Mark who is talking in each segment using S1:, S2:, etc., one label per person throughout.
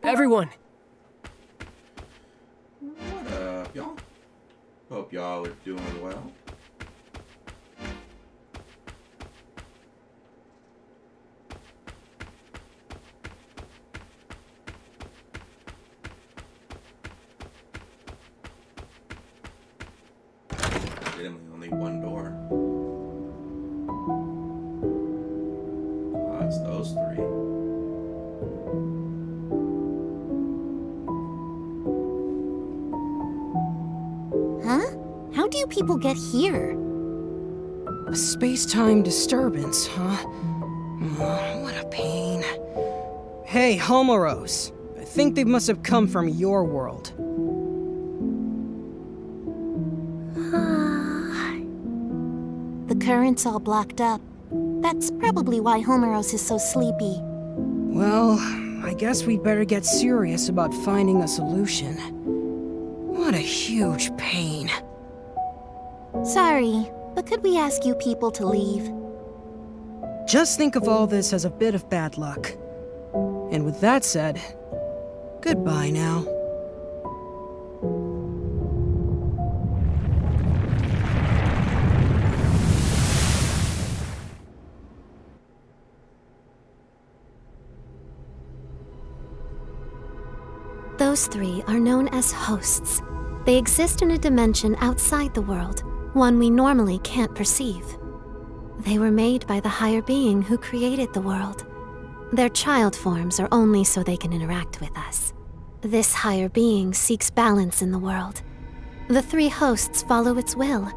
S1: Everyone!
S2: What up, y'all? Hope y'all are doing well. Legitimately only one door. Oh, it's those three.
S3: Huh? How do you people get here?
S1: A space-time disturbance, huh? What a pain. Hey, Homeros. I think they must have come from your world.
S3: The current's all blocked up. That's probably why Homeros is so sleepy.
S1: Well, I guess we'd better get serious about finding a solution. What a huge pain.
S3: Sorry, but could we ask you people to leave?
S1: Just think of all this as a bit of bad luck. And with that said, goodbye now.
S3: Those three are known as hosts. They exist in a dimension outside the world, one we normally can't perceive. They were made by the higher being who created the world. Their child forms are only so they can interact with us. This higher being seeks balance in the world. The three hosts follow its will,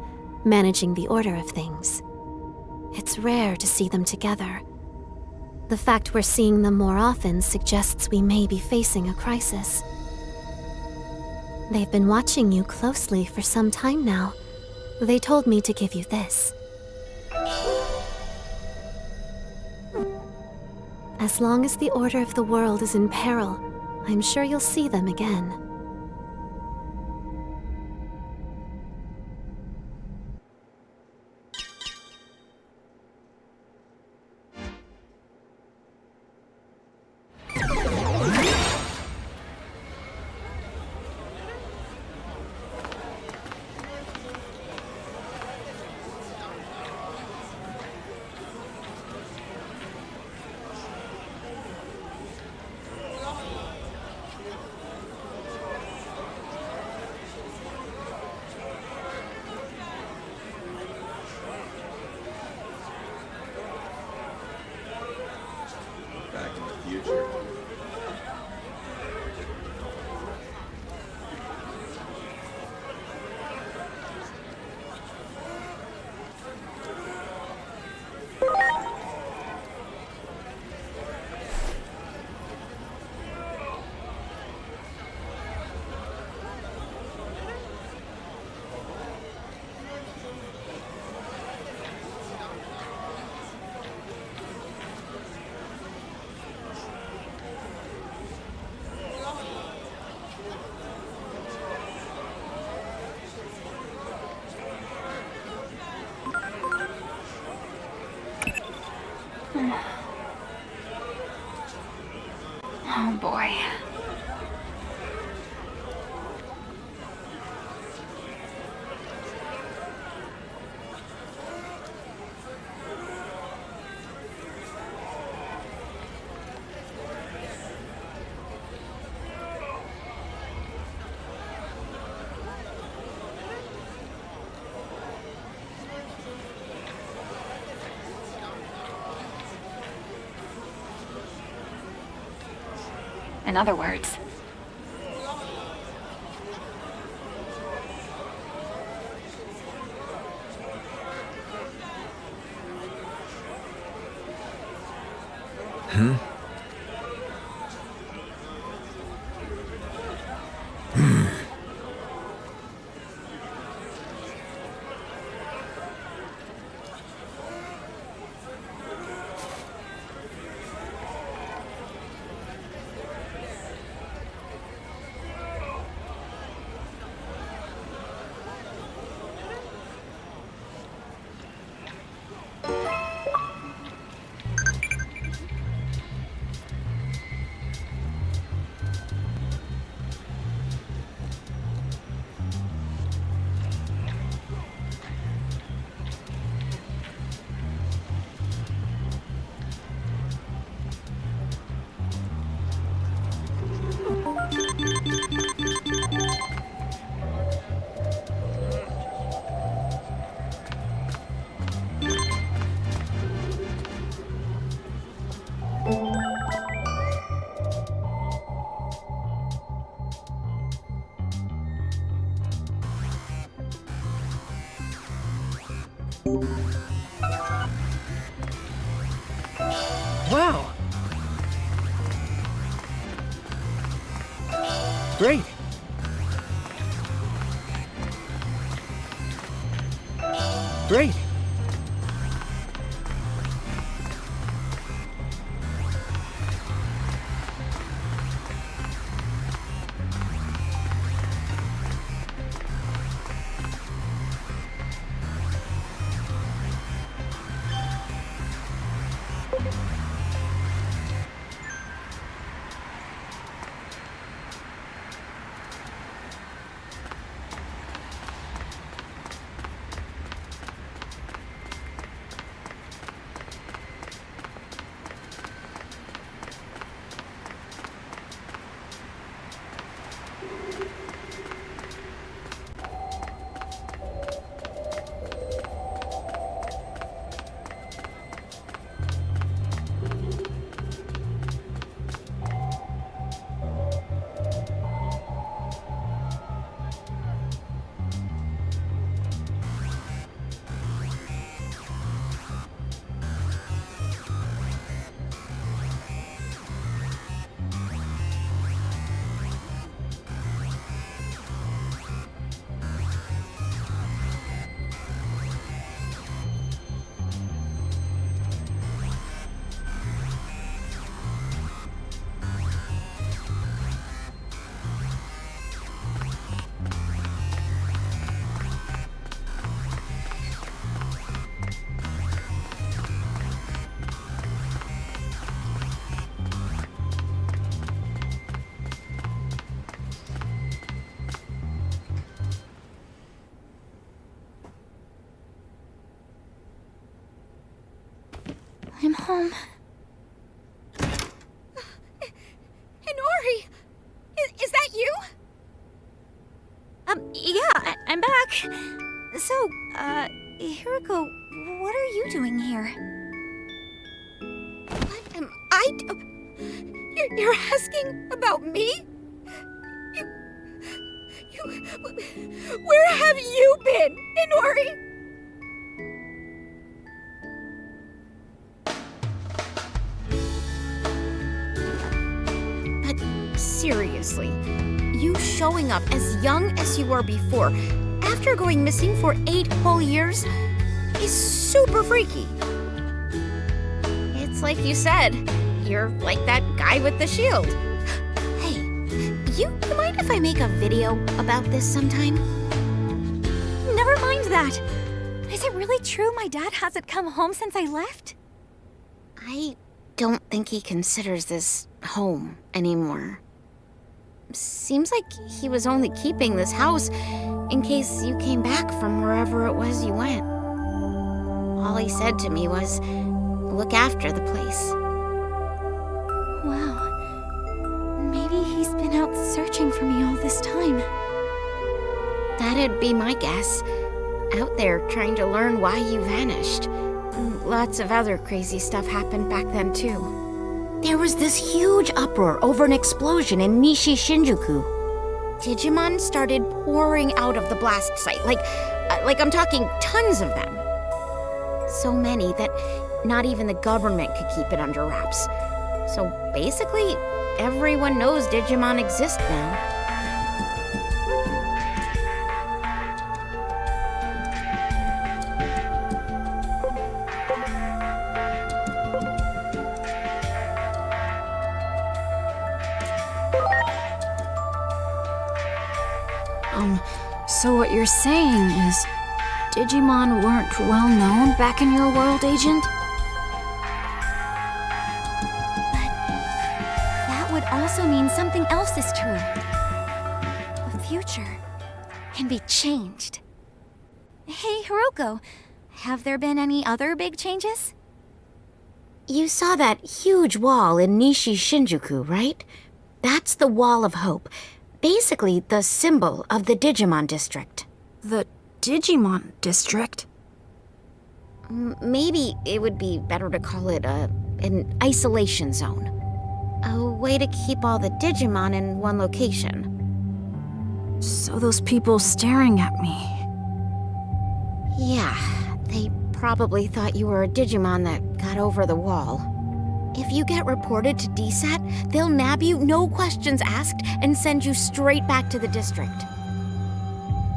S3: managing the order of things. It's rare to see them together. The fact we're seeing them more often suggests we may be facing a crisis. They've been watching you closely for some time now. They told me to give you this. As long as the order of the world is in peril, I'm sure you'll see them again.
S2: Back in the future.
S4: Oh boy. In other words,
S1: Wow. Great. Great.
S4: I'm home.
S5: Inori! Is that you? Yeah, I'm back. So, Hiroko, what are you doing here? What am I You're asking about me? Where have you been, Inori? Seriously, you showing up as young as you were before, after going missing for 8 whole years, is super freaky. It's like you said, you're like that guy with the shield. Hey, you mind if I make a video about this sometime? Never mind that. Is it really true my dad hasn't come home since I left? I don't think he considers this home anymore. Seems like he was only keeping this house in case you came back from wherever it was you went. All he said to me was, look after the place. Wow. Maybe he's been out searching for me all this time. That'd be my guess. Out there trying to learn why you vanished. Lots of other crazy stuff happened back then, too. There was this huge uproar over an explosion in Nishi Shinjuku. Digimon started pouring out of the blast site, like I'm talking tons of them. So many that not even the government could keep it under wraps. So basically, everyone knows Digimon exist now.
S6: So what you're saying is Digimon weren't well known back in your world, Agent?
S5: But that would also mean something else is true. The future can be changed. Hey, Hiroko, have there been any other big changes?
S3: You saw that huge wall in Nishi Shinjuku, right? That's the Wall of Hope. Basically, the symbol of the Digimon district.
S6: The Digimon district?
S3: Maybe it would be better to call it an isolation zone. A way to keep all the Digimon in one location.
S6: So those people staring at me.
S3: Yeah,
S5: They probably thought you were a Digimon that got over the wall. If you get reported to DSAT, they'll nab you, no questions asked, and send you straight back to the district.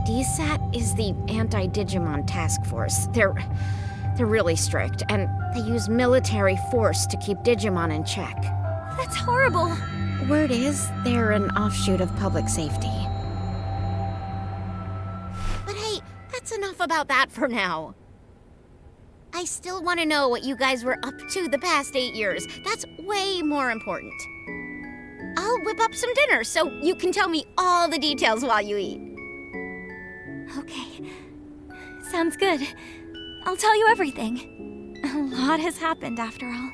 S5: DSAT is the Anti-Digimon Task Force. They're really strict, and they use military force to keep Digimon in check.
S4: That's horrible.
S5: Word is, they're an offshoot of public safety. But hey, that's enough about that for now. I still want to know what you guys were up to the past 8 years. That's way more important. I'll whip up some dinner so you can tell me all the details while you eat.
S4: Okay. Sounds good. I'll tell you everything. A lot has happened after all.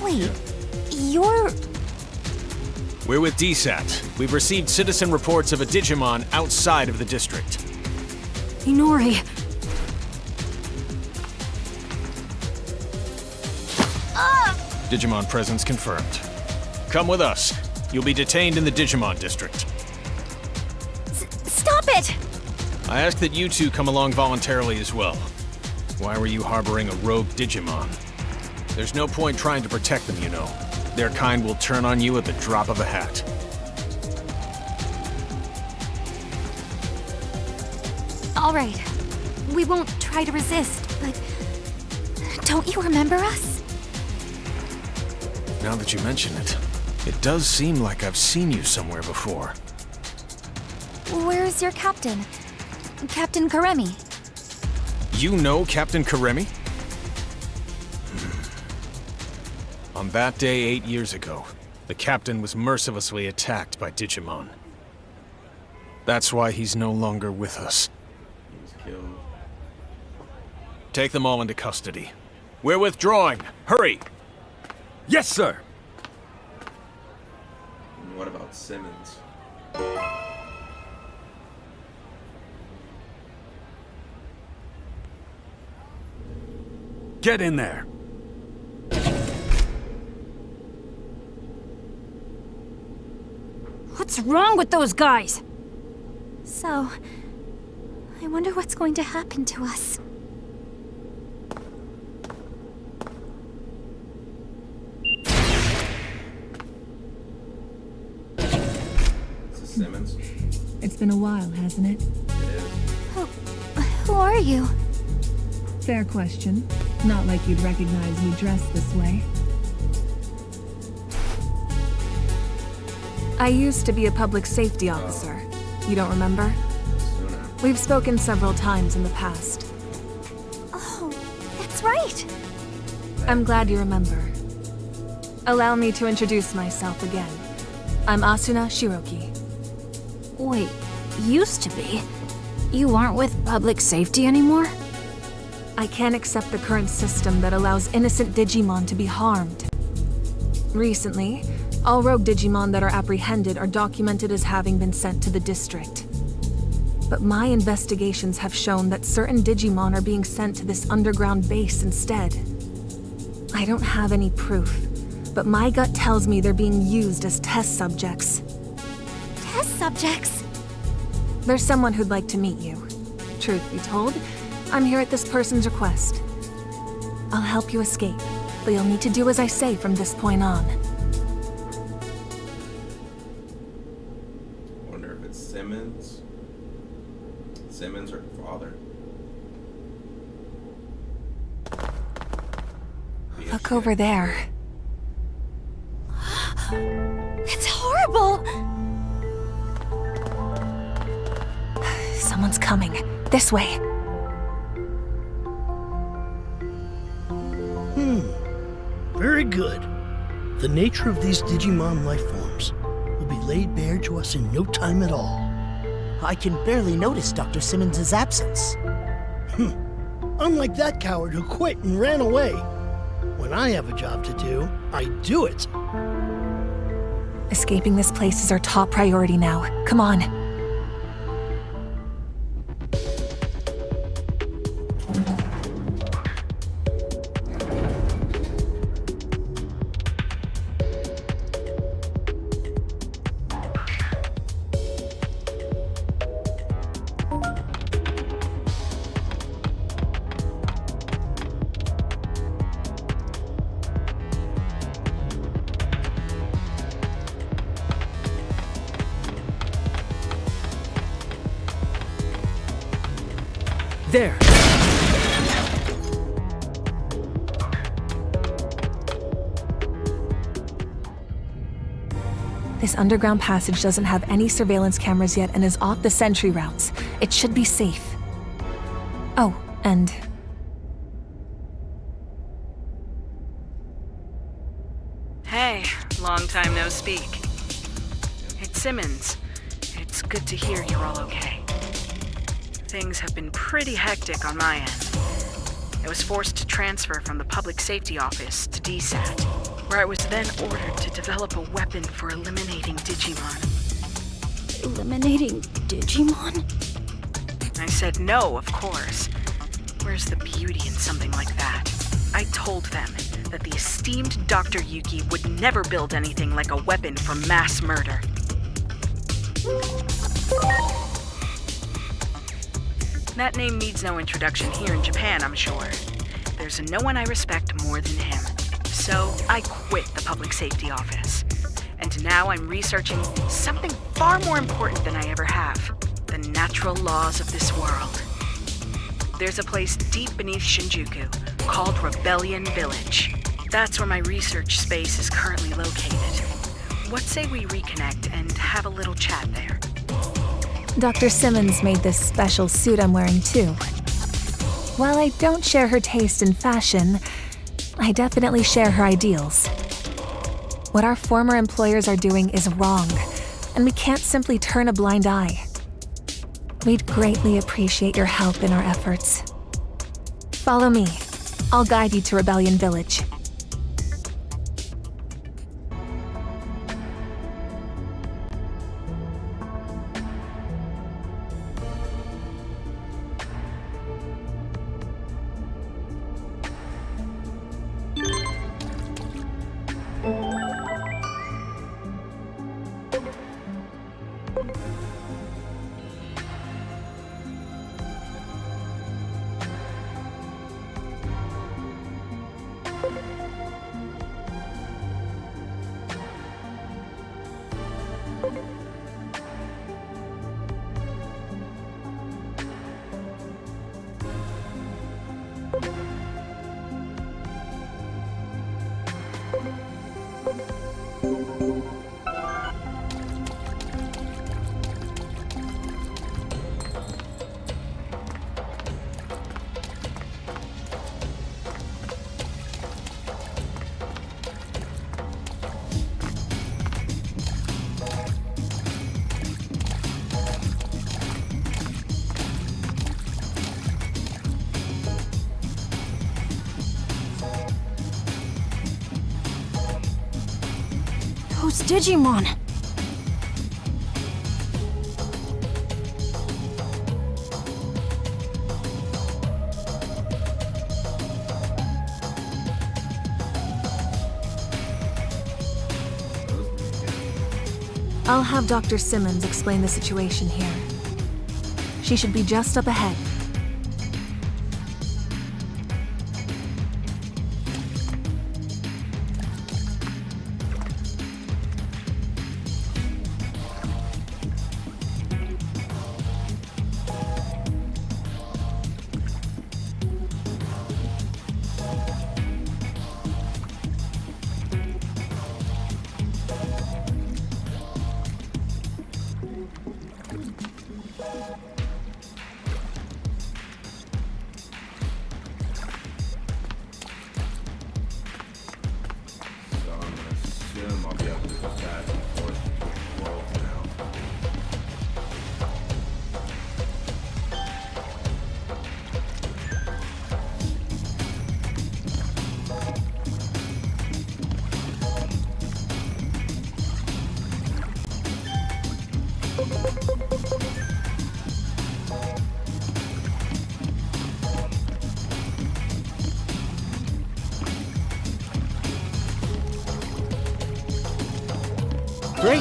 S4: Wait, you're...
S7: We're with DSAT. We've received citizen reports of a Digimon outside of the district.
S6: Inori.
S7: Digimon presence confirmed. Come with us. You'll be detained in the Digimon district.
S4: Stop it!
S7: I ask that you two come along voluntarily as well. Why were you harboring a rogue Digimon? There's no point trying to protect them, you know. Their kind will turn on you at the drop of a hat.
S4: All right. We won't try to resist, but... Don't you remember us?
S7: Now that you mention it, it does seem like I've seen you somewhere before.
S4: Where's your captain? Captain Karemi.
S7: You know Captain Karemi? On that day 8 years ago, the captain was mercilessly attacked by Digimon. That's why he's no longer with us.
S2: He was killed.
S7: Take them all into custody. We're withdrawing. Hurry!
S8: Yes, sir!
S2: And what about Simmons?
S8: Get in there!
S6: What's wrong with those guys?
S4: So... I wonder what's going to happen to us.
S2: This is Simmons.
S9: It's been a while, hasn't it?
S2: It is.
S4: Who are you?
S9: Fair question. Not like you'd recognize me dressed this way.
S10: I used to be a public safety officer. You don't remember?
S2: Suna.
S10: We've spoken several times in the past.
S4: Oh, that's right.
S10: I'm glad you remember. Allow me to introduce myself again. I'm Asuna Shiroki.
S6: Wait, used to be? You aren't with public safety anymore?
S10: I can't accept the current system that allows innocent Digimon to be harmed. Recently, all rogue Digimon that are apprehended are documented as having been sent to the district. But my investigations have shown that certain Digimon are being sent to this underground base instead. I don't have any proof, but my gut tells me they're being used as test subjects.
S4: Test subjects?
S10: There's someone who'd like to meet you. Truth be told, I'm here at this person's request. I'll help you escape, but you'll need to do as I say from this point on.
S2: Wonder if it's Simmons. Simmons or father.
S10: Look over there.
S4: It's horrible!
S10: Someone's coming. This way.
S11: Very good. The nature of these Digimon life forms will be laid bare to us in no time at all.
S12: I can barely notice Dr. Simmons' absence.
S11: Unlike that coward who quit and ran away. When I have a job to do, I do it.
S10: Escaping this place is our top priority now. Come on.
S1: There.
S10: This underground passage doesn't have any surveillance cameras yet and is off the sentry routes. It should be safe. Oh, and...
S13: Hey, long time no speak. It's Simmons. It's good to hear you're all okay. Things have been pretty hectic on my end. I was forced to transfer from the public safety office to DSAT, where I was then ordered to develop a weapon for eliminating Digimon.
S6: Eliminating Digimon?
S13: I said no, of course. Where's the beauty in something like that? I told them that the esteemed Dr. Yuki would never build anything like a weapon for mass murder. That name needs no introduction here in Japan, I'm sure. There's no one I respect more than him. So I quit the public safety office. And now I'm researching something far more important than I ever have. The natural laws of this world. There's a place deep beneath Shinjuku called Rebellion Village. That's where my research space is currently located. What say we reconnect and have a little chat there?
S10: Dr. Simmons made this special suit I'm wearing too. While I don't share her taste in fashion, I definitely share her ideals. What our former employers are doing is wrong, and we can't simply turn a blind eye. We'd greatly appreciate your help in our efforts. Follow me. I'll guide you to Rebellion Village.
S6: those Digimon?
S10: I'll have Dr. Simmons explain the situation here. She should be just up ahead.
S1: Great.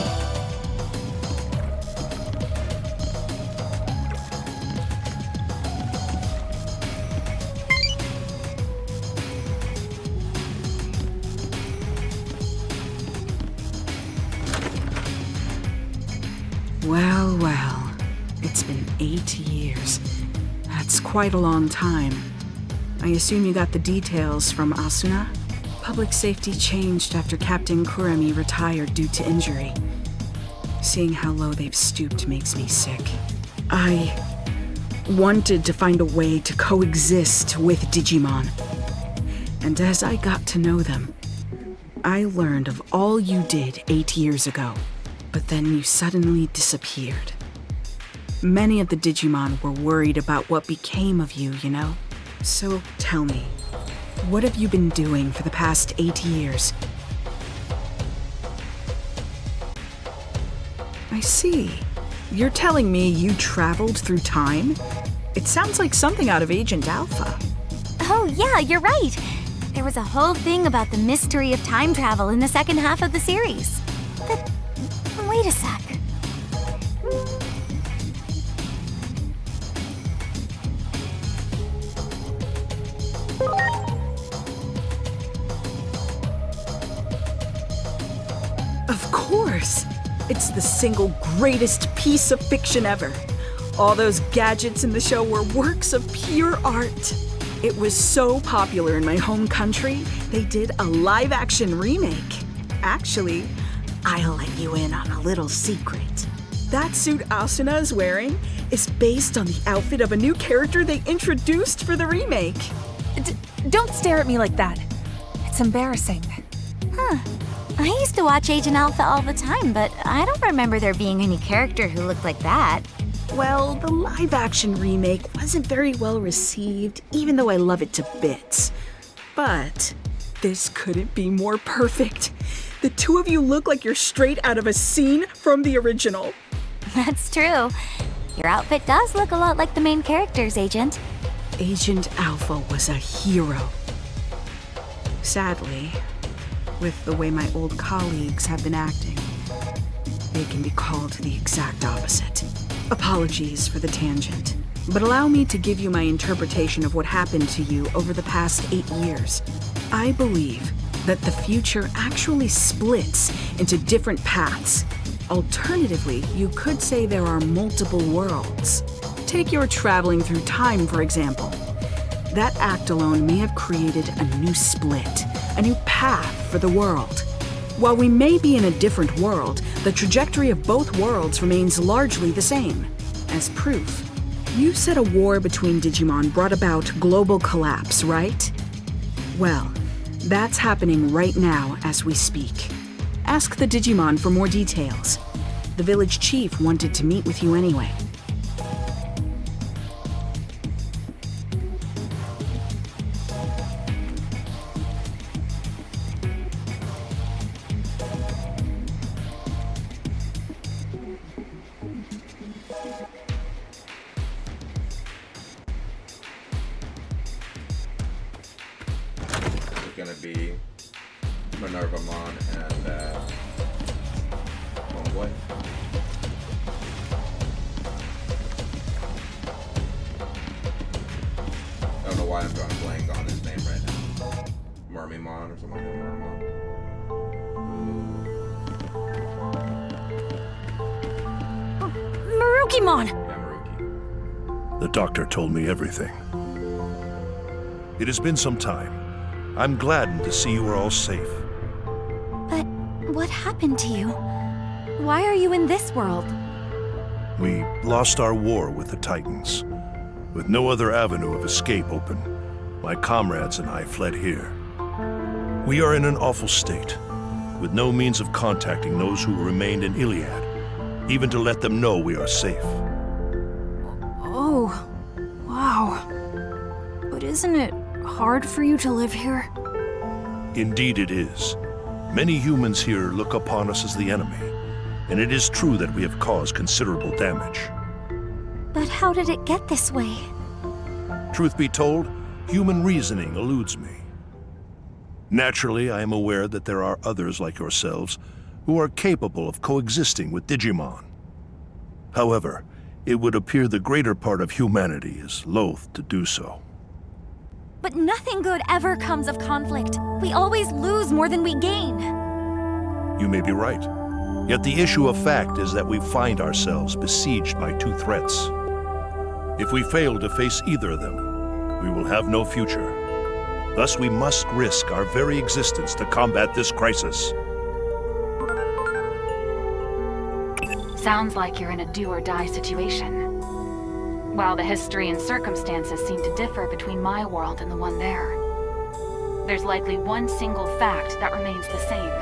S14: Well, well. It's been 8 years. That's quite a long time. I assume you got the details from Asuna? Public safety changed after Captain Kurami retired due to injury. Seeing how low they've stooped makes me sick. I wanted to find a way to coexist with Digimon. And as I got to know them, I learned of all you did 8 years ago. But then you suddenly disappeared. Many of the Digimon were worried about what became of you, you know? So tell me, what have you been doing for the past 8 years? I see. You're telling me you traveled through time? It sounds like something out of Agent Alpha.
S4: Oh, yeah, you're right. There was a whole thing about the mystery of time travel in the second half of the series. But wait a sec.
S14: Of course! It's the single greatest piece of fiction ever. All those gadgets in the show were works of pure art. It was so popular in my home country, they did a live-action remake. Actually, I'll let you in on a little secret. That suit Asuna is wearing is based on the outfit of a new character they introduced for the remake.
S10: Don't stare at me like that. It's embarrassing.
S4: Huh. I used to watch Agent Alpha all the time, but I don't remember there being any character who looked like that.
S14: Well, the live-action remake wasn't very well received, even though I love it to bits. But this couldn't be more perfect. The two of you look like you're straight out of a scene from the original.
S4: That's true. Your outfit does look a lot like the main character's, Agent.
S14: Agent Alpha was a hero. Sadly, with the way my old colleagues have been acting, they can be called the exact opposite. Apologies for the tangent, but allow me to give you my interpretation of what happened to you over the past 8 years. I believe that the future actually splits into different paths. Alternatively, you could say there are multiple worlds. Take your traveling through time, for example. That act alone may have created a new split, a new path for the world. While we may be in a different world, the trajectory of both worlds remains largely the same. As proof, you said a war between Digimon brought about global collapse, right? Well, that's happening right now as we speak. Ask the Digimon for more details. The village chief wanted to meet with you anyway.
S2: gonna be Minervamon and Homeboy. I don't know why I'm drawing a blank on his name right now. Mermimon or something like that.
S6: Marukimon!
S2: Yeah, Maruki.
S15: The doctor told me everything. It has been some time. I'm gladdened to see you are all safe.
S4: But what happened to you? Why are you in this world?
S15: We lost our war with the Titans. With no other avenue of escape open, my comrades and I fled here. We are in an awful state, with no means of contacting those who remained in Iliad, even to let them know we are safe.
S6: Oh, wow. But isn't it hard for you to live here?
S15: Indeed it is. Many humans here look upon us as the enemy, and it is true that we have caused considerable damage.
S4: But how did it get this way?
S15: Truth be told, human reasoning eludes me. Naturally, I am aware that there are others like yourselves who are capable of coexisting with Digimon. However, it would appear the greater part of humanity is loath to do so.
S4: But nothing good ever comes of conflict. We always lose more than we gain.
S15: You may be right. Yet the issue of fact is that we find ourselves besieged by two threats. If we fail to face either of them, we will have no future. Thus, we must risk our very existence to combat this crisis.
S16: Sounds like you're in a do-or-die situation. While the history and circumstances seem to differ between my world and the one there, there's likely one single fact that remains the same.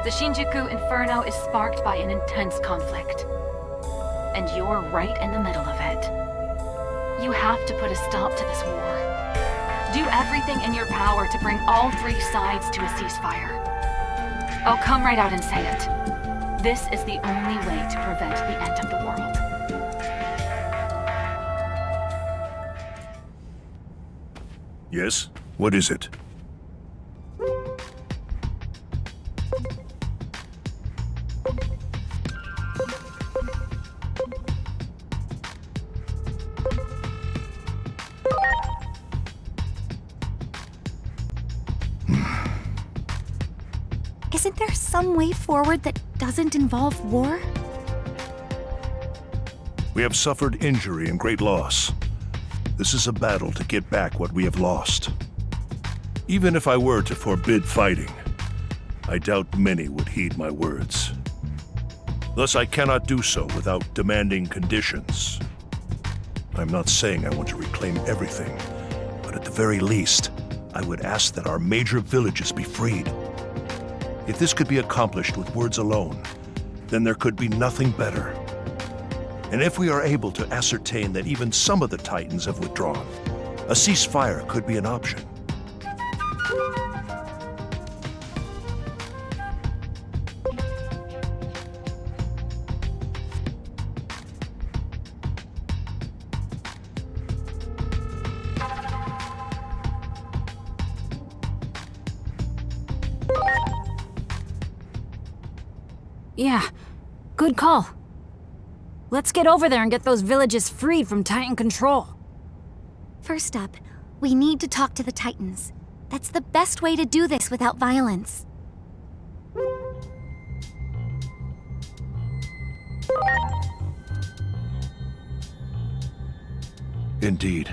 S16: The Shinjuku Inferno is sparked by an intense conflict, and you're right in the middle of it. You have to put a stop to this war. Do everything in your power to bring all three sides to a ceasefire. I'll come right out and say it. This is the only way to prevent the end of the world.
S15: Yes? What is it?
S4: Isn't there some way forward that doesn't involve war?
S15: We have suffered injury and great loss. This is a battle to get back what we have lost. Even if I were to forbid fighting, I doubt many would heed my words. Thus, I cannot do so without demanding conditions. I'm not saying I want to reclaim everything, but at the very least, I would ask that our major villages be freed. If this could be accomplished with words alone, then there could be nothing better. And if we are able to ascertain that even some of the Titans have withdrawn, a ceasefire could be an option.
S6: Yeah, good call. Let's get over there and get those villages freed from Titan control.
S4: First up, we need to talk to the Titans. That's the best way to do this without violence.
S15: Indeed,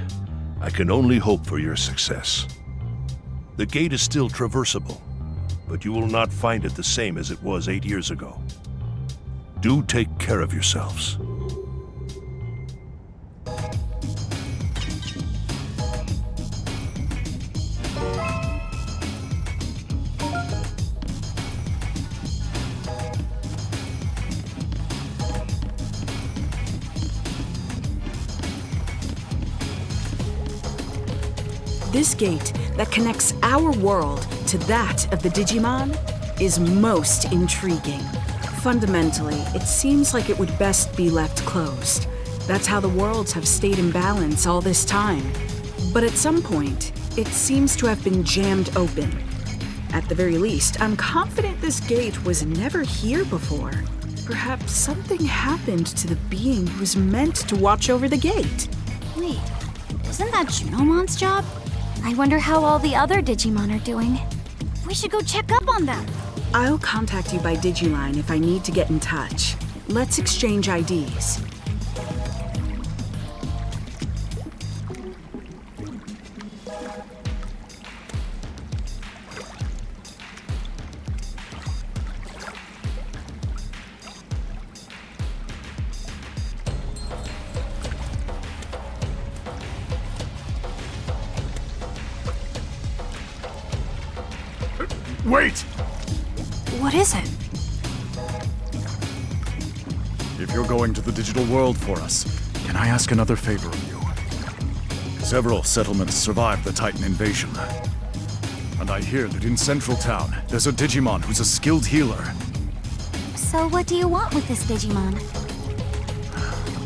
S15: I can only hope for your success. The gate is still traversable, but you will not find it the same as it was 8 years ago. Do take care of yourselves.
S14: This gate that connects our world to that of the Digimon is most intriguing. Fundamentally, it seems like it would best be left closed. That's how the worlds have stayed in balance all this time. But at some point, It seems to have been jammed open. At the very least, I'm confident this gate was never here before. Perhaps something happened to the being who was meant to watch over the gate.
S4: Wait, isn't that Junomon's job? I wonder how all the other Digimon are doing. We should go check up on them.
S14: I'll contact you by Digiline if I need to get in touch. Let's exchange IDs.
S8: Wait!
S6: What is it?
S17: If you're going to the digital world for us, can I ask another favor of you? Several settlements survived the Titan invasion. And I hear that in Central Town, there's a Digimon who's a skilled healer.
S4: So what do you want with this Digimon?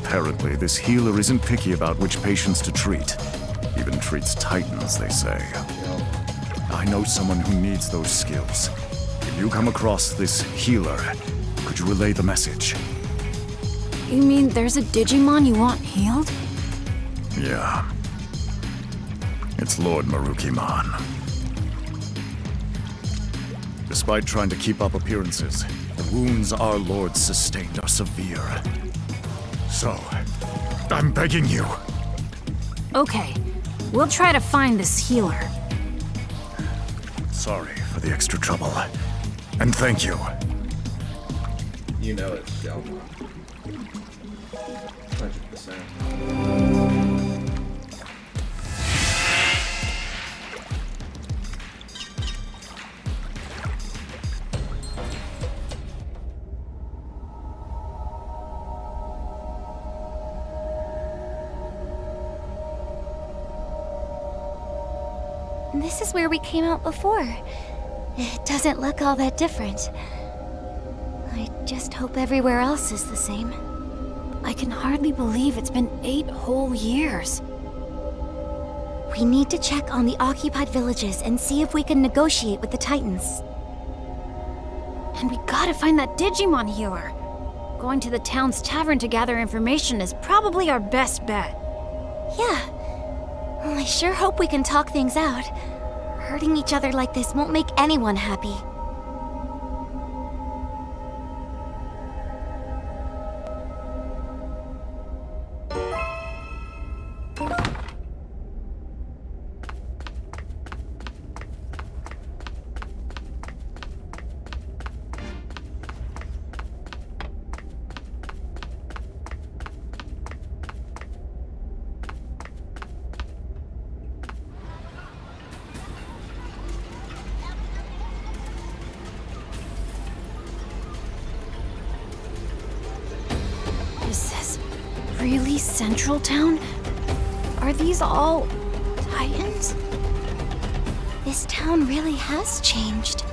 S17: Apparently, this healer isn't picky about which patients to treat. Even treats Titans, they say. I know someone who needs those skills. If you come across this healer, could you relay the message?
S6: You mean there's a Digimon you want healed?
S17: Yeah. It's Lord Marukimon. Despite trying to keep up appearances, the wounds our lord sustained are severe. So, I'm begging you.
S6: Okay, we'll try to find this healer.
S17: Sorry for the extra trouble. And thank you.
S2: You know it's Shelma. 100%.
S4: This is where we came out before. It doesn't look all that different. I just hope everywhere else is the same.
S6: I can hardly believe it's been 8 whole years.
S4: We need to check on the occupied villages and see if we can negotiate with the Titans.
S6: And we gotta find that Digimon healer. Going to the town's tavern to gather information is probably our best bet.
S4: Yeah. Well, I sure hope we can talk things out. Hurting each other like this won't make anyone happy.
S6: Is this really Central Town? Are these all Titans?
S4: This town really has changed.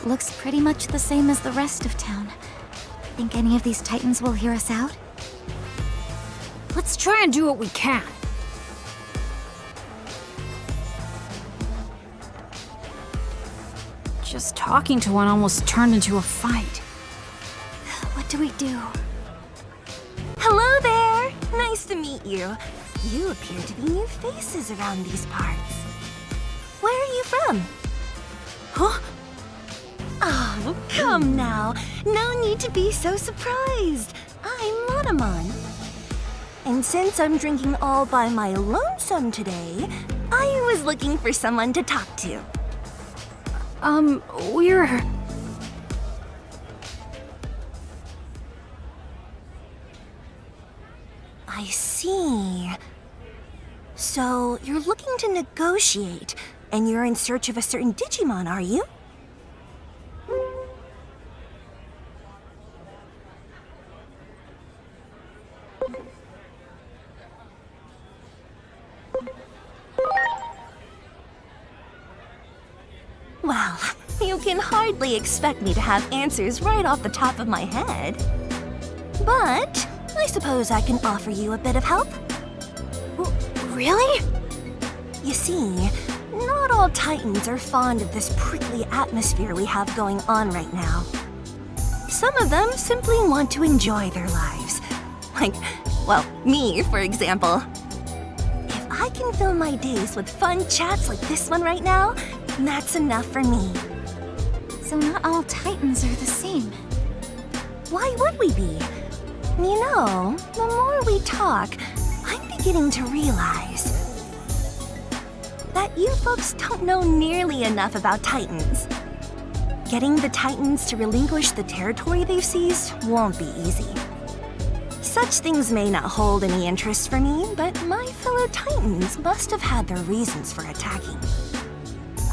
S4: Looks pretty much the same as the rest of town. Think any of these Titans will hear us out?
S6: Let's try and do what we can. Just talking to one almost turned into a fight.
S4: What do we do? Hello there! Nice to meet you. You appear to be new faces around these parts. Where are you from? Huh? Oh, come now. No need to be so surprised. I'm Monomon. And since I'm drinking all by my lonesome today, I was looking for someone to talk to.
S6: We're...
S4: I see. So, you're looking to negotiate, and you're in search of a certain Digimon, are you? Well, you can hardly expect me to have answers right off the top of my head. But I suppose I can offer you a bit of help.
S6: Really?
S4: You see, not all Titans are fond of this prickly atmosphere we have going on right now. Some of them simply want to enjoy their lives. Like, well, me, for example. If I can fill my days with fun chats like this one right now, that's enough for me.
S6: So not all Titans are the same.
S4: Why would we be? You know, the more we talk, I'm beginning to realize that you folks don't know nearly enough about Titans. Getting the Titans to relinquish the territory they've seized won't be easy. Such things may not hold any interest for me, but my fellow Titans must have had their reasons for attacking.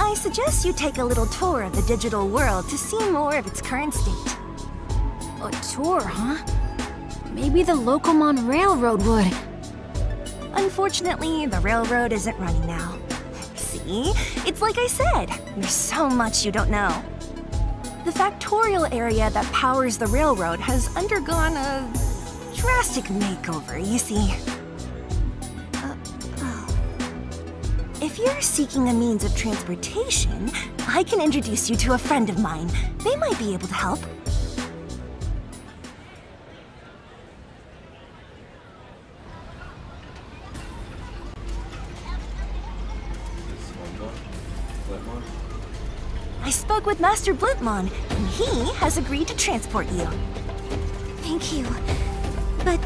S4: I suggest you take a little tour of the digital world to see more of its current state.
S6: A tour, huh? Maybe the Locomon Railroad would.
S4: Unfortunately, the railroad isn't running now. See? It's like I said, there's so much you don't know. The factorial area that powers the railroad has undergone a drastic makeover, you see. If you're seeking a means of transportation, I can introduce you to a friend of mine. They might be able to help. I spoke with Master Blutmon, and he has agreed to transport you.
S6: Thank you. But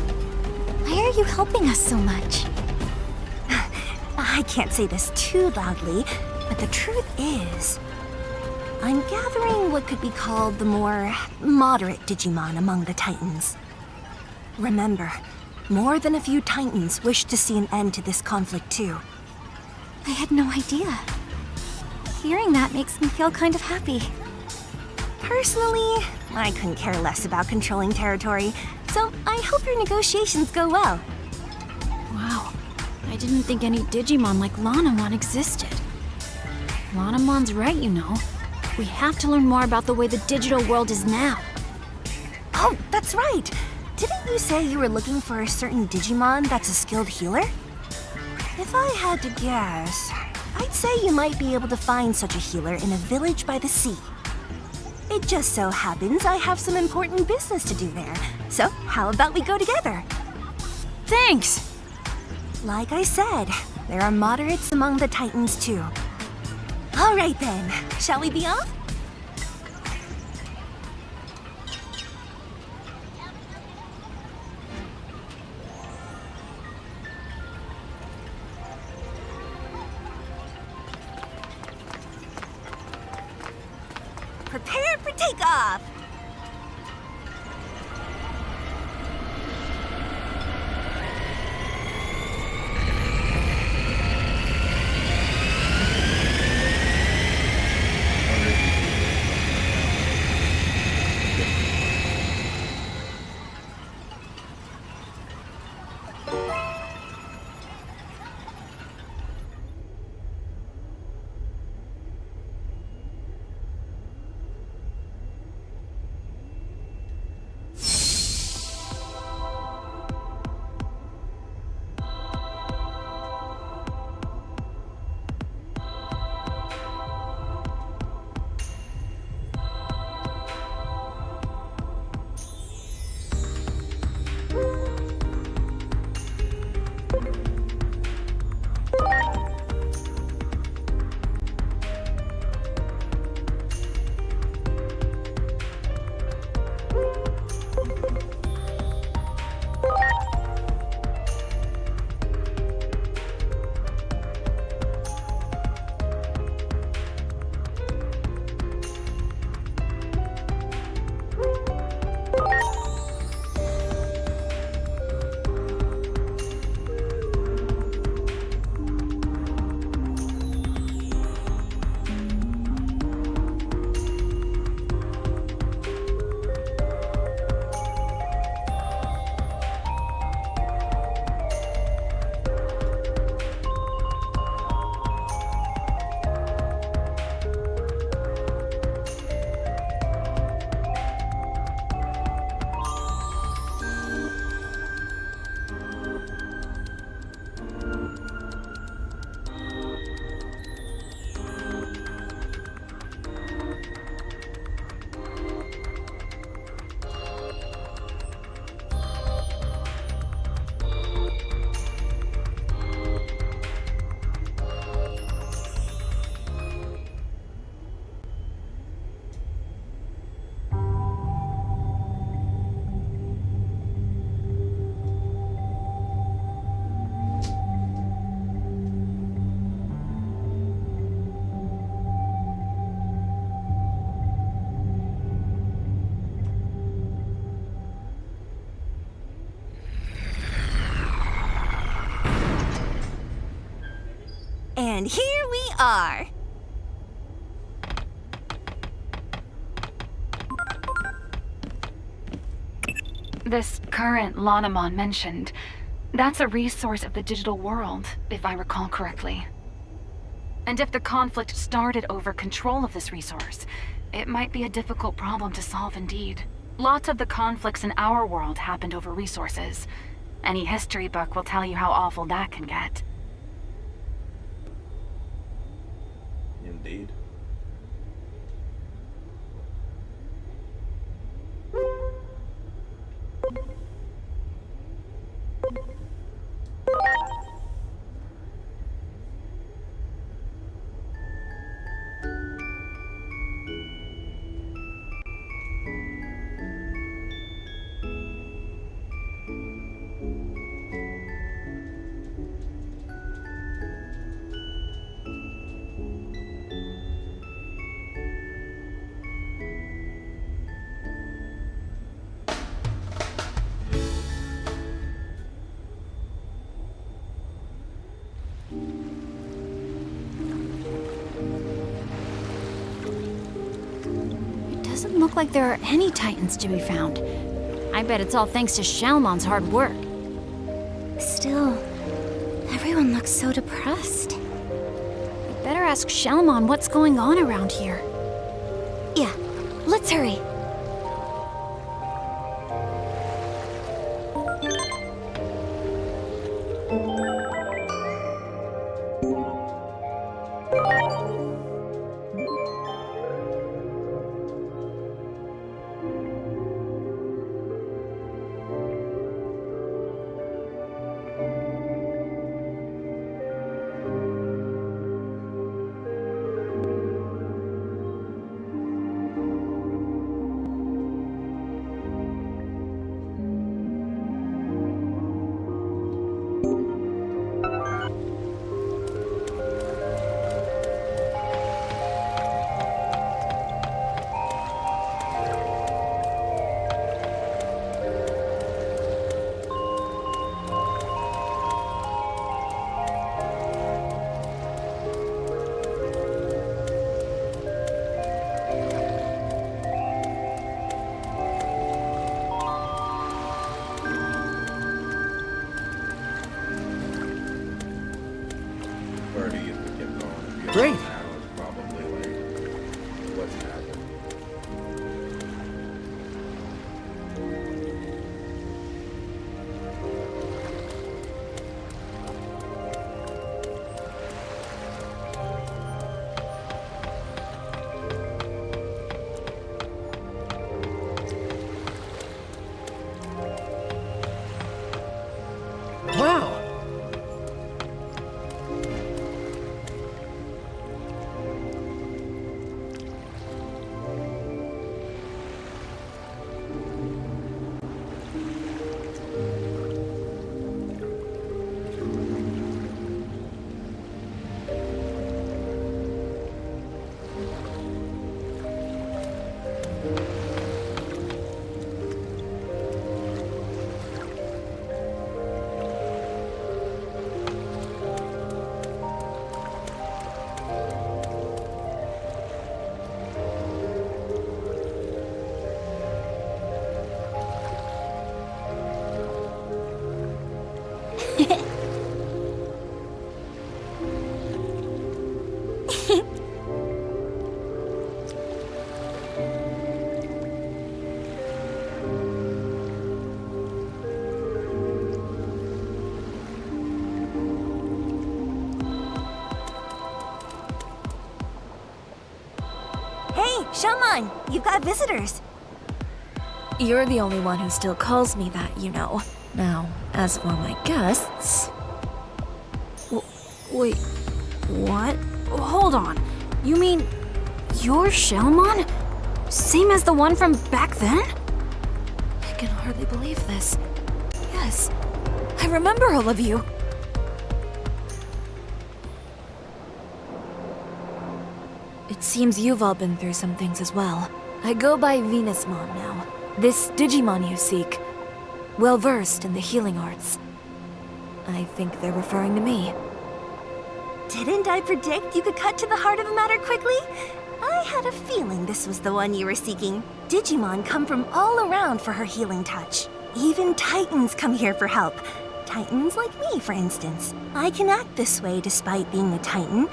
S6: why are you helping us so much?
S4: I can't say this too loudly, but the truth is, I'm gathering what could be called the more moderate Digimon among the Titans. Remember, more than a few Titans wish to see an end to this conflict too.
S6: I had no idea. Hearing that makes me feel kind of happy.
S4: Personally, I couldn't care less about controlling territory, so I hope your negotiations go well.
S6: Wow, I didn't think any Digimon like Lanamon existed. Lanamon's right, you know. We have to learn more about the way the digital world is now.
S4: Oh, that's right! Didn't you say you were looking for a certain Digimon that's a skilled healer? If I had to guess, I'd say you might be able to find such a healer in a village by the sea. It just so happens I have some important business to do there, so how about we go together?
S6: Thanks!
S4: Like I said, there are moderates among the Titans too. All right then, shall we be off? Prepare for takeoff! And here we are.
S16: This current Lanamon mentioned, that's a resource of the digital world, if I recall correctly. And if the conflict started over control of this resource, it might be a difficult problem to solve indeed. Lots of the conflicts in our world happened over resources. Any history book will tell you how awful that can get.
S2: Indeed.
S6: Doesn't look like there are any Titans to be found. I bet it's all thanks to Shalmon's hard work.
S3: Still, everyone looks so depressed.
S6: We better ask Shalmon what's going on around here.
S3: Yeah, let's hurry.
S2: Where do you keep going? If you
S1: Great.
S2: now is probably like what's happened.
S1: Wow.
S4: Hey, Shalmon, you've got visitors.
S10: You're the only one who still calls me that, you know. Now, as for my guests... Wait, what? Hold on. You mean you're Shalmon? Same as the one from back then? I can hardly believe this. Yes, I remember all of you. It seems you've all been through some things as well. I go by Venusmon now. This Digimon you seek. Well-versed in the healing arts. I think they're referring to me.
S4: Didn't I predict you could cut to the heart of the matter quickly? I had a feeling this was the one you were seeking. Digimon come from all around for her healing touch. Even Titans come here for help. Titans like me, for instance. I can act this way despite being a Titan.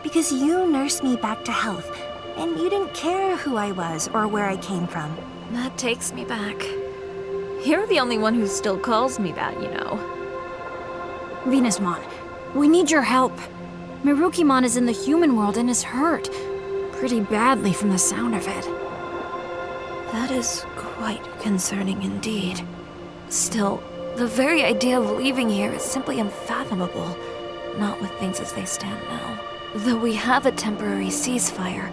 S4: Because you nursed me back to health, and you didn't care who I was or where I came from.
S10: That takes me back. You're the only one who still calls me that, you know.
S6: Venusmon, we need your help. Marukimon is in the human world and is hurt. Pretty badly from the sound of it.
S10: That is quite concerning indeed. Still, the very idea of leaving here is simply unfathomable. Not with things as they stand now. Though we have a temporary ceasefire,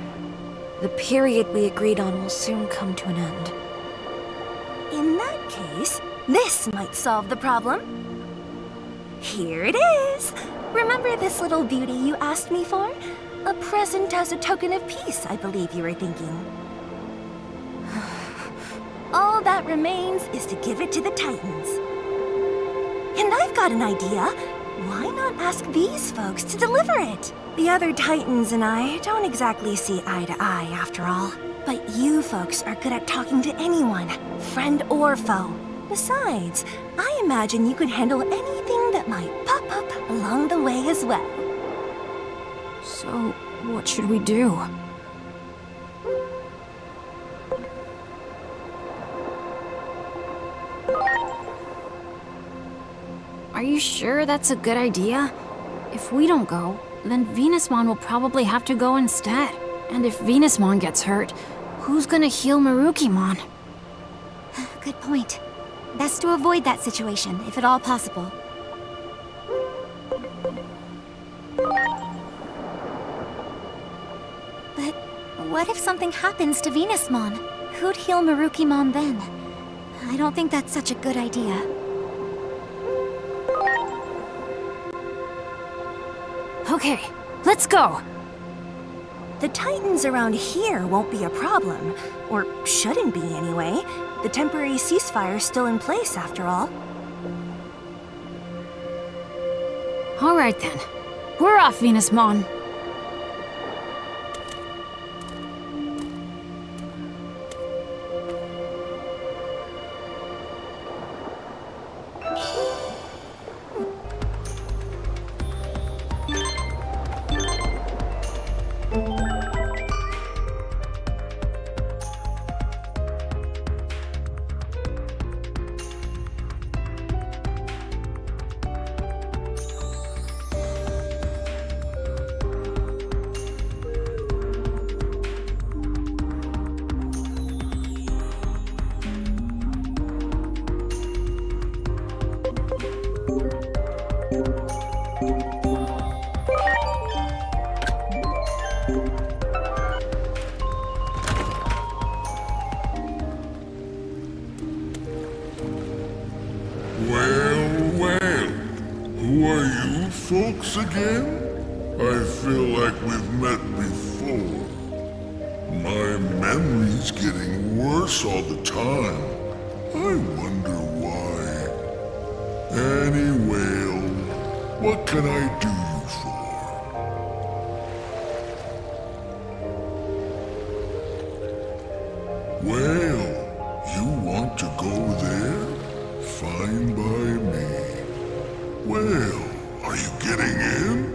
S10: the period we agreed on will soon come to an end.
S4: In that case, this might solve the problem. Here it is! Remember this little beauty you asked me for? A present as a token of peace, I believe you were thinking. All that remains is to give it to the Titans. And I've got an idea. Why not ask these folks to deliver it? The other Titans and I don't exactly see eye to eye, after all. But you folks are good at talking to anyone, friend or foe. Besides, I imagine you could handle anything that might pop up along the way as well.
S6: So, what should we do? Are you sure that's a good idea? If we don't go, then Venusmon will probably have to go instead. And if Venusmon gets hurt, who's gonna heal Marukimon?
S3: Good point. Best to avoid that situation, if at all possible. But what if something happens to Venusmon? Who'd heal Marukimon then? I don't think that's such a good idea.
S6: Okay, let's go!
S4: The Titans around here won't be a problem. Or shouldn't be, anyway. The temporary ceasefire's still in place, after all.
S6: Alright then. We're off, Venusmon.
S18: Well, who are you folks again? I feel like we've met before. My memory's getting worse all the time. I wonder why. Anyway, what can I do you for? Well, you want to go there? Fine by me. Well, are you getting in?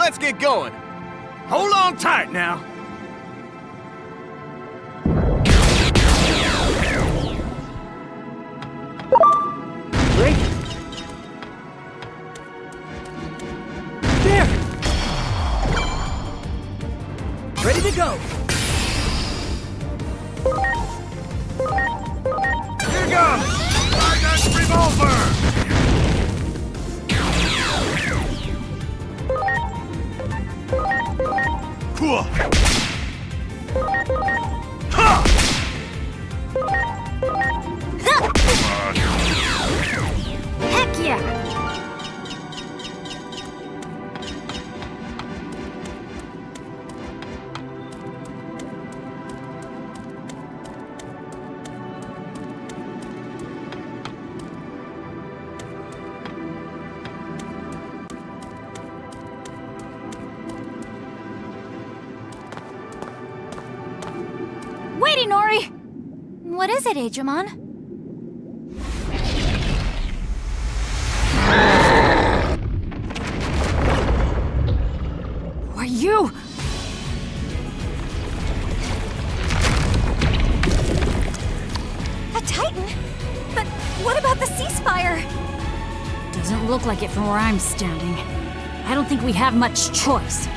S19: let's get going. Hold on tight now.
S1: Great. There! Ready to go.
S19: Here goes! Ride that revolver! Cool. Ha!
S6: Heck yeah! Wait, Inori! What is it, Digimon? Who are you?
S4: A Titan? But what about the ceasefire?
S6: Doesn't look like it from where I'm standing. I don't think we have much choice.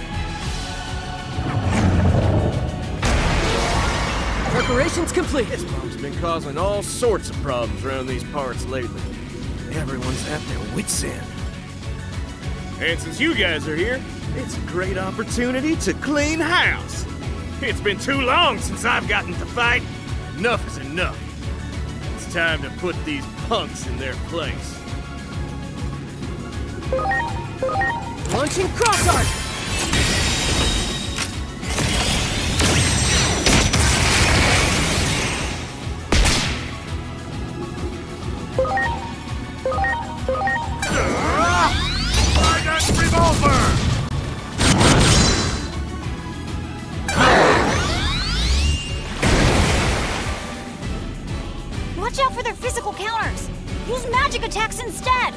S1: Preparations complete.
S19: This bomb's been causing all sorts of problems around these parts lately. Everyone's at their wits' end. And since you guys are here, it's a great opportunity to clean house. It's been too long since I've gotten to fight. Enough is enough. It's time to put these punks in their place.
S1: Launching cross arc.
S19: Ride that revolver!
S6: Watch out for their physical counters! Use magic attacks instead!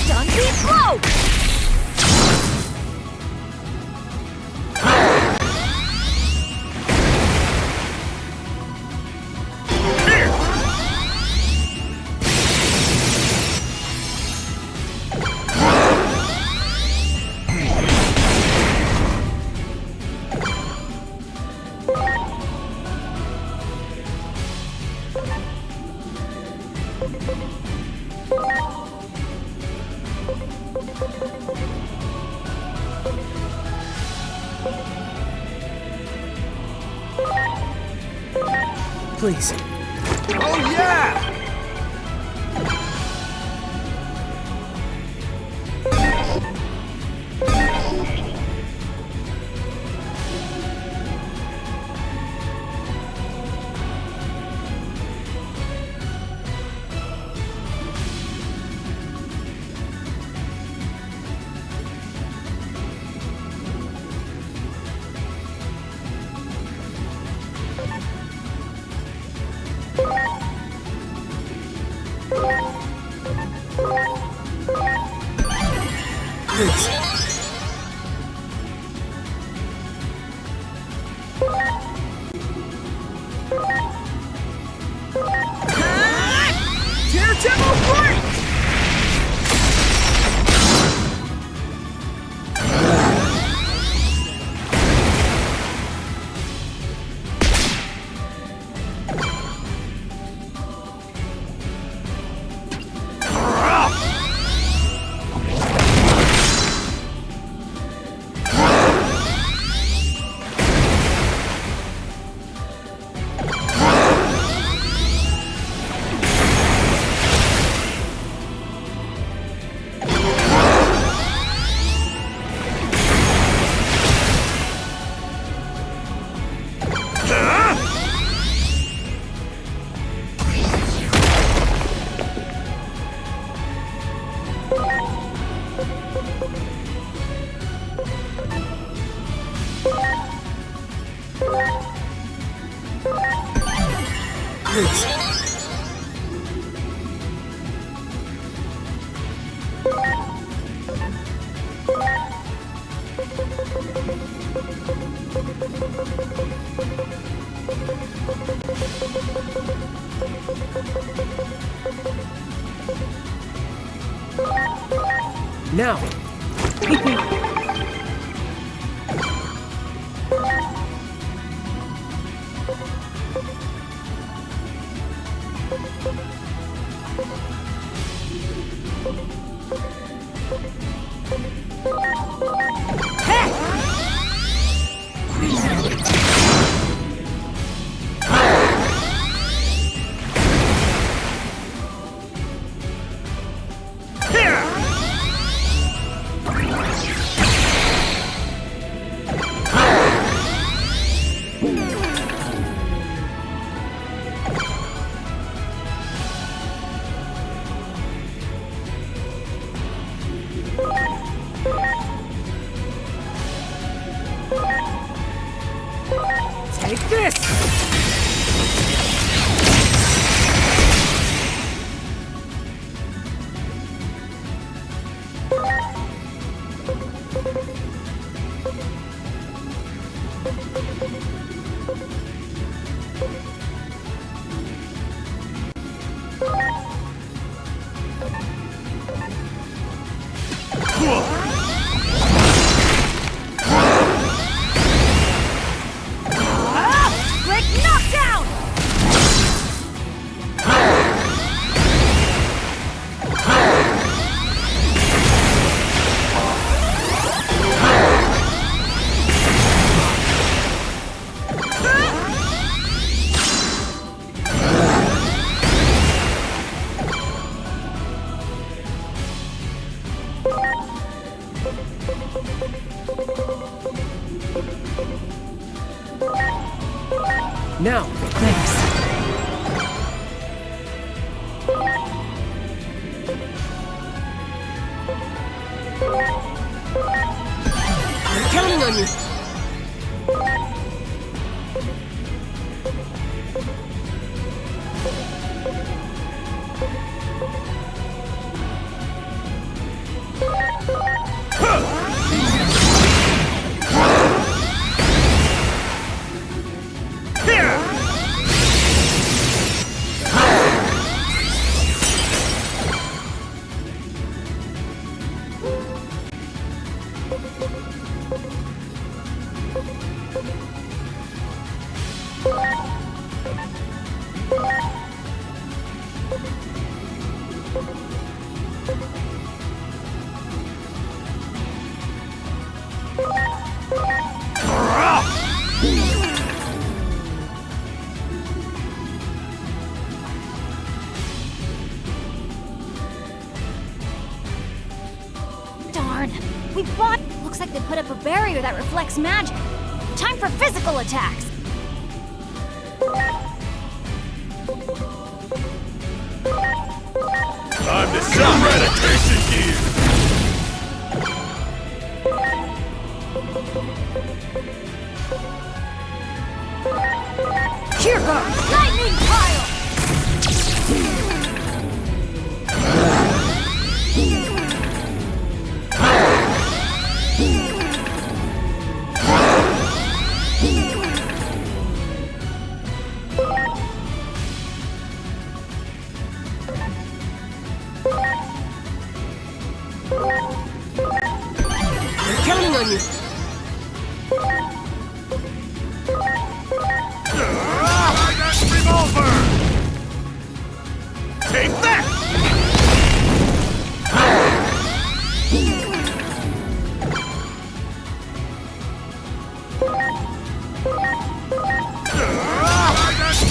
S4: Stun beat blow!
S1: Please.
S19: Oh yeah!
S1: records! Now! Take this!
S6: Quick knockdown!
S1: Now!
S6: Thanks.
S1: I'm counting on you!
S6: Darn. We bought... Looks like they put up a barrier that reflects magic. Time for physical attacks.
S8: Time to sell eradication gear!
S6: Here goes! Lightning pile!
S1: I'm counting on you!
S8: Revolver! Take that!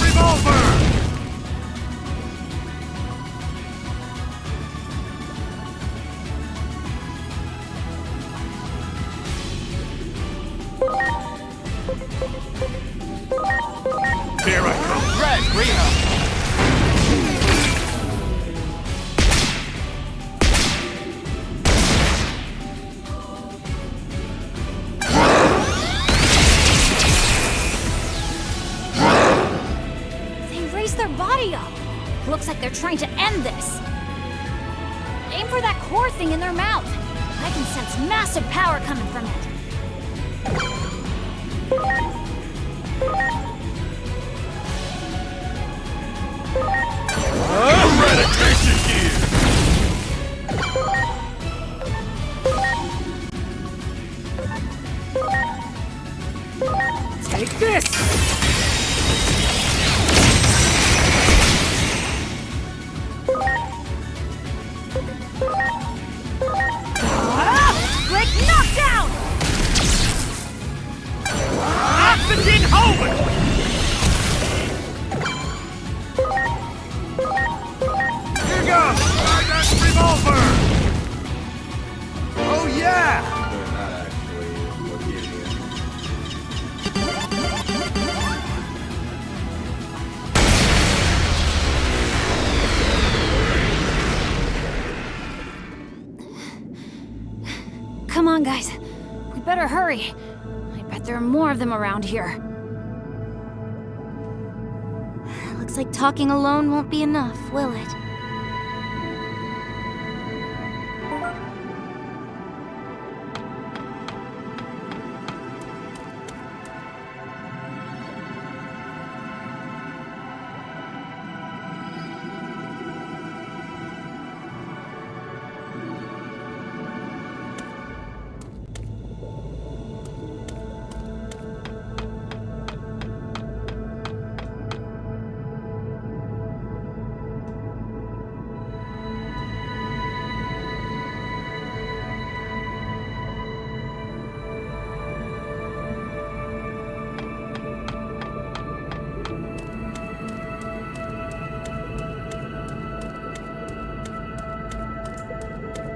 S8: Revolver!
S6: radio! Looks like they're trying to end this. Aim for that core thing in their mouth. I can sense massive power coming from it.
S8: Eradication gear!
S1: Take this!
S6: Break knockdown!
S8: Oxygen over! Here goes! Stardust revolver! Oh yeah!
S2: They're not actually located here.
S6: Come on, guys. We better hurry. I bet there are more of them around here.
S5: Looks like talking alone won't be enough, will it?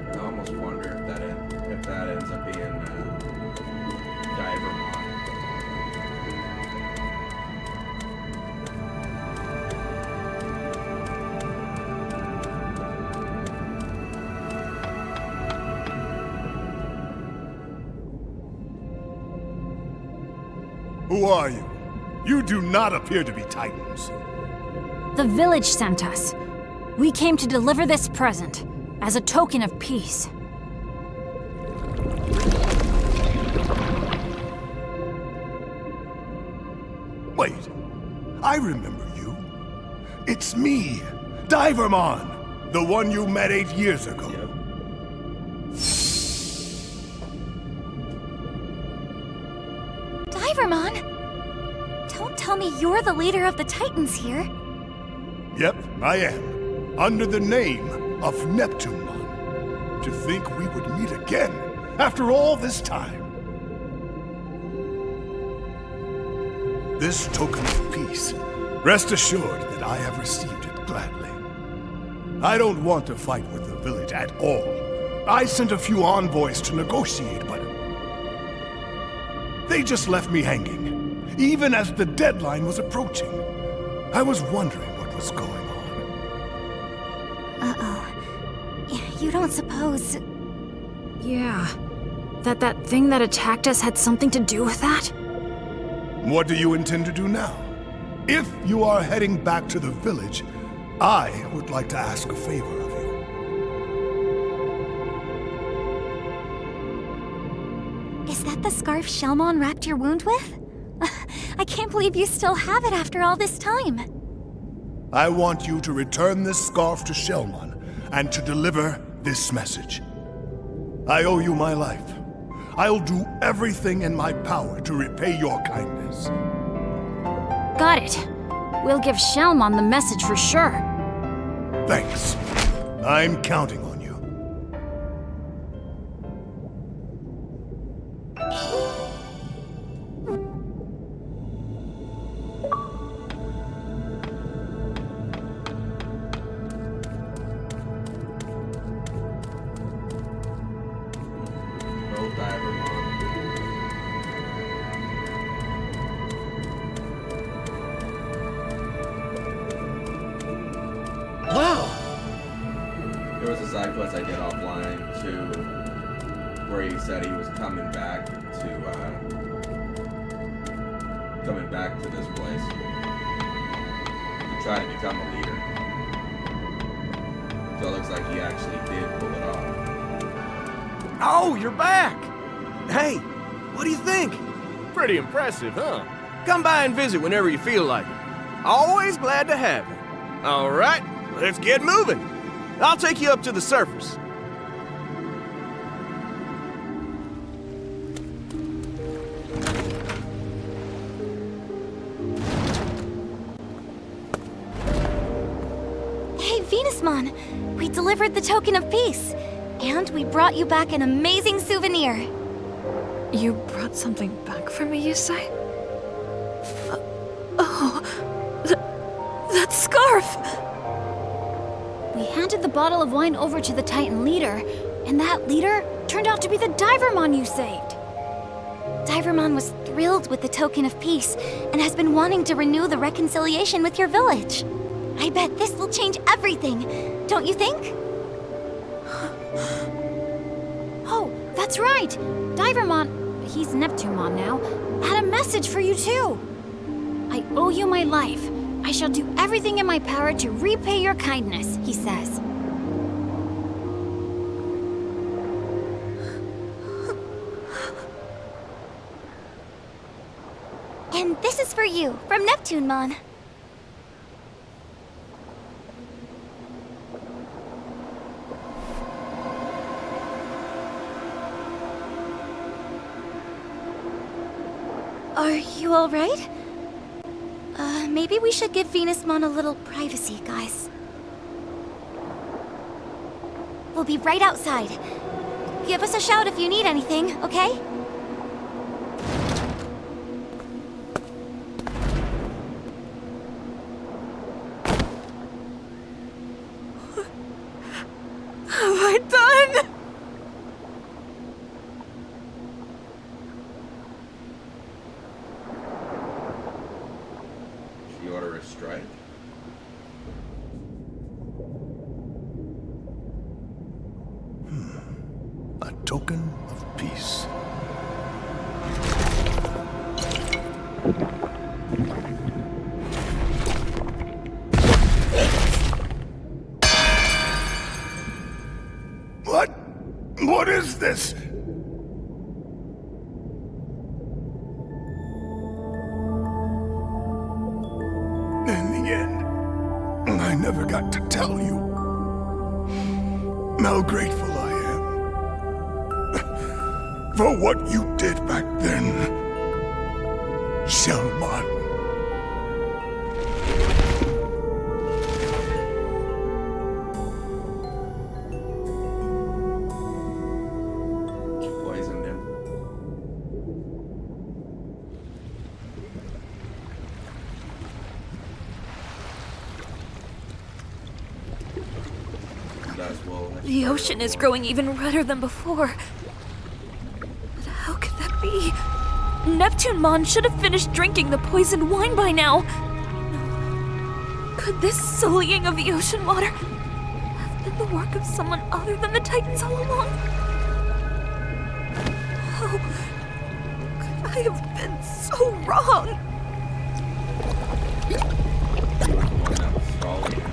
S2: I almost wonder if that ends up being Divermon.
S17: Who are you? You do not appear to be Titans.
S6: The village sent us. We came to deliver this present, as a token of peace.
S17: Wait, I remember you. It's me, Divermon, the one you met 8 years ago.
S3: Divermon? Don't tell me you're the leader of the Titans here.
S17: Yep, I am. Under the name of Neptunemon. To think we would meet again after all this time. This token of peace, rest assured that I have received it gladly. I don't want to fight with the village at all. I sent a few envoys to negotiate, but they just left me hanging, even as the deadline was approaching. I was wondering what was going on.
S3: You don't suppose...
S6: Yeah. That thing that attacked us had something to do with that?
S17: What do you intend to do now? If you are heading back to the village, I would like to ask a favor of you.
S3: Is that the scarf Shelmon wrapped your wound with? I can't believe you still have it after all this time.
S17: I want you to return this scarf to Shelmon and to deliver this message. I owe you my life. I'll do everything in my power to repay your kindness.
S6: Got it. We'll give Shelmon the message for sure.
S17: Thanks. I'm counting on you.
S2: There was a side quest I did offline too, where he said he was coming back to this place to try to become a leader. So it looks like he actually did pull it off.
S19: Oh, you're back! Hey, what do you think? Pretty impressive, huh? Come by and visit whenever you feel like it. Always glad to have you. All right, let's get moving. I'll take you up to the surface.
S4: Hey, Venusmon! We delivered the token of peace. And we brought you back an amazing souvenir.
S10: You brought something back for me, you say? That scarf!
S6: We handed the bottle of wine over to the Titan leader, and that leader turned out to be the Divermon you saved.
S4: Divermon was thrilled with the token of peace and has been wanting to renew the reconciliation with your village. I bet this will change everything, don't you think?
S6: Oh, that's right! Divermon, he's Neptunemon now, had a message for you too. I owe you my life. I shall do everything in my power to repay your kindness, he says.
S4: And this is for you, from Neptunemon. Are you alright? Maybe we should give Venusmon a little privacy, guys. We'll be right outside. Give us a shout if you need anything, okay?
S10: Have I done?
S2: She order a strike?
S15: A token of peace.
S18: What is this? In the end, I never got to tell you how grateful I am for what you did back then, Shelmon.
S2: Poisoned him.
S10: The ocean is growing even redder than before. But how could that be? Neptunemon should have finished drinking the poisoned wine by now. Could this sullying of the ocean water have been the work of someone other than the Titans all along? How could I have been so wrong?
S2: He was the one that was stalling it,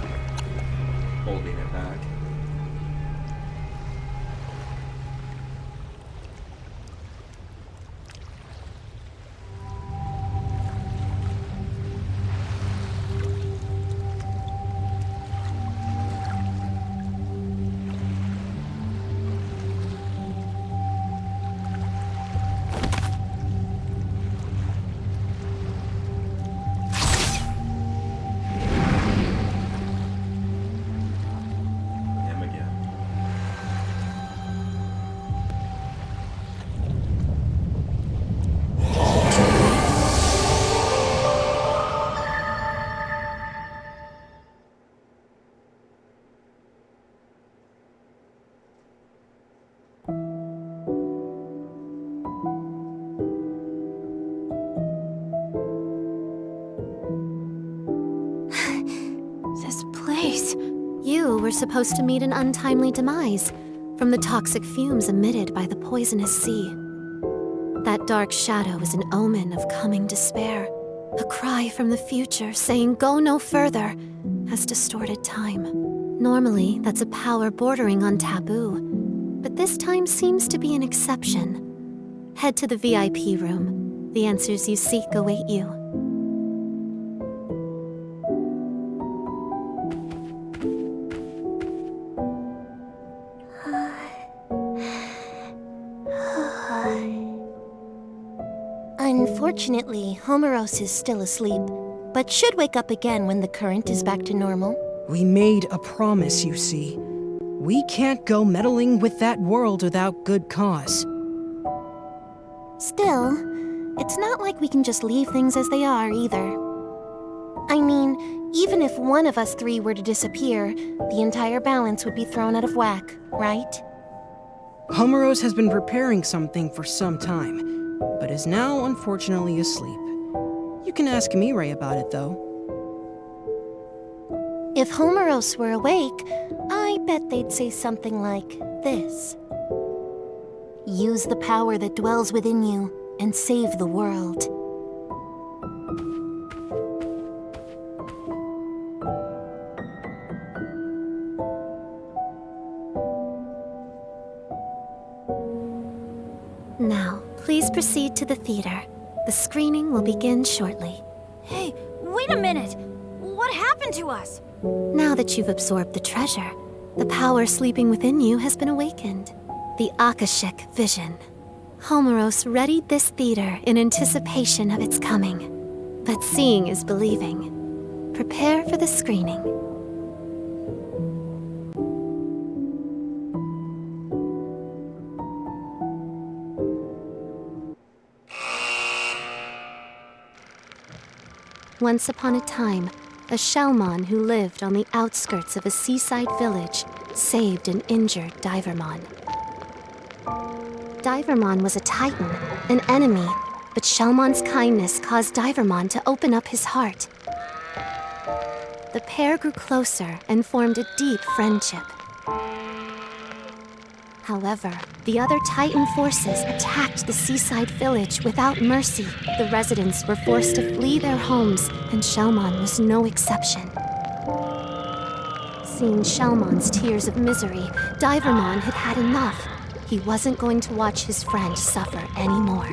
S2: holding it back.
S3: You were supposed to meet an untimely demise from the toxic fumes emitted by the poisonous sea. That dark shadow was an omen of coming despair, A cry from the future saying go no further has distorted time. Normally, that's a power bordering on taboo, but this time seems to be an exception. Head to the VIP room. The answers you seek await you.
S4: Unfortunately, Homeros is still asleep, but should wake up again when the current is back to normal.
S1: We made a promise, you see. We can't go meddling with that world without good cause.
S4: Still, it's not like we can just leave things as they are, either. I mean, even if one of us three were to disappear, the entire balance would be thrown out of whack, right?
S1: Homeros has been preparing something for some time, but is now unfortunately asleep. You can ask Mirai about it, though.
S4: If Homeros were awake, I bet they'd say something like this. Use the power that dwells within you and save the world.
S3: Now, please proceed to the theater. The screening will begin shortly.
S6: Hey, wait a minute! What happened to us?
S3: Now that you've absorbed the treasure, the power sleeping within you has been awakened. The Akashic Vision. Homeros readied this theater in anticipation of its coming. But seeing is believing. Prepare for the screening. Once upon a time, a Shellmon who lived on the outskirts of a seaside village saved an injured Divermon. Divermon was a Titan, an enemy, but Shellmon's kindness caused Divermon to open up his heart. The pair grew closer and formed a deep friendship. However, the other Titan forces attacked the seaside village without mercy. The residents were forced to flee their homes, and Shellmon was no exception. Seeing Shellmon's tears of misery, Divermon had had enough. He wasn't going to watch his friend suffer anymore.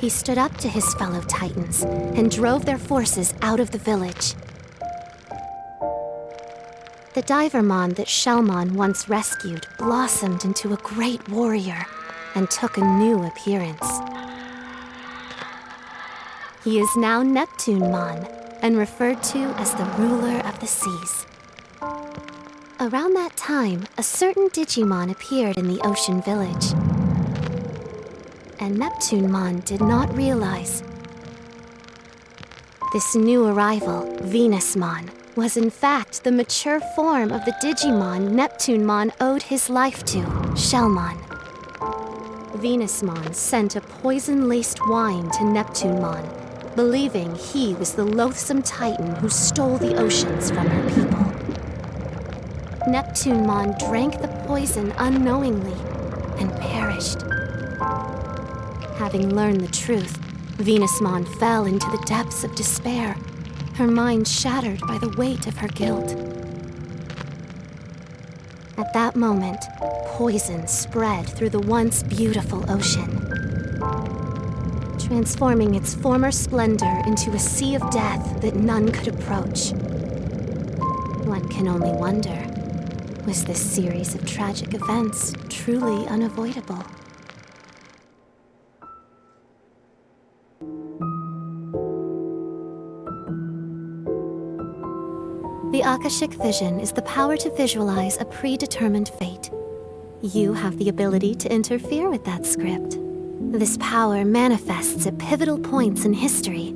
S3: He stood up to his fellow Titans and drove their forces out of the village. The Divermon that Shellmon once rescued blossomed into a great warrior and took a new appearance. He is now Neptunemon and referred to as the ruler of the seas. Around that time, a certain Digimon appeared in the ocean village. And Neptunemon did not realize this new arrival, Venusmon, was in fact the mature form of the Digimon Neptunemon owed his life to, Shellmon. Venusmon sent a poison-laced wine to Neptunemon, believing he was the loathsome Titan who stole the oceans from her people. Neptunemon drank the poison unknowingly and perished. Having learned the truth, Venusmon fell into the depths of despair, her mind shattered by the weight of her guilt. At that moment, poison spread through the once beautiful ocean, transforming its former splendor into a sea of death that none could approach. One can only wonder, was this series of tragic events truly unavoidable? The Akashic Vision is the power to visualize a predetermined fate. You have the ability to interfere with that script. This power manifests at pivotal points in history,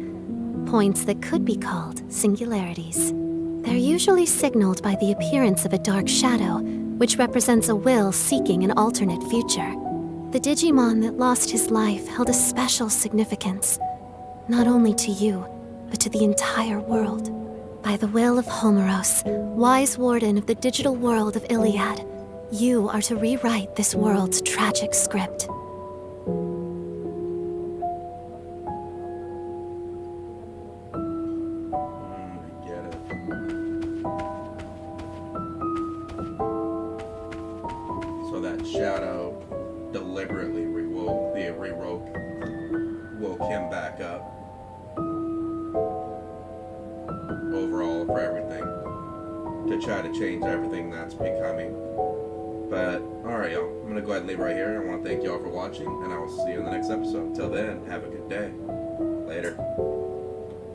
S3: points that could be called singularities. They're usually signaled by the appearance of a dark shadow, which represents a will seeking an alternate future. The Digimon that lost his life held a special significance, not only to you, but to the entire world. By the will of Homeros, wise warden of the digital world of Iliad, you are to rewrite this world's tragic script.
S2: shadow deliberately woke him back up. Overall, for everything. To try to change everything that's becoming. But, alright, y'all. I'm gonna go ahead and leave right here. I want to thank y'all for watching, and I will see you in the next episode. Till then, have a good day. Later.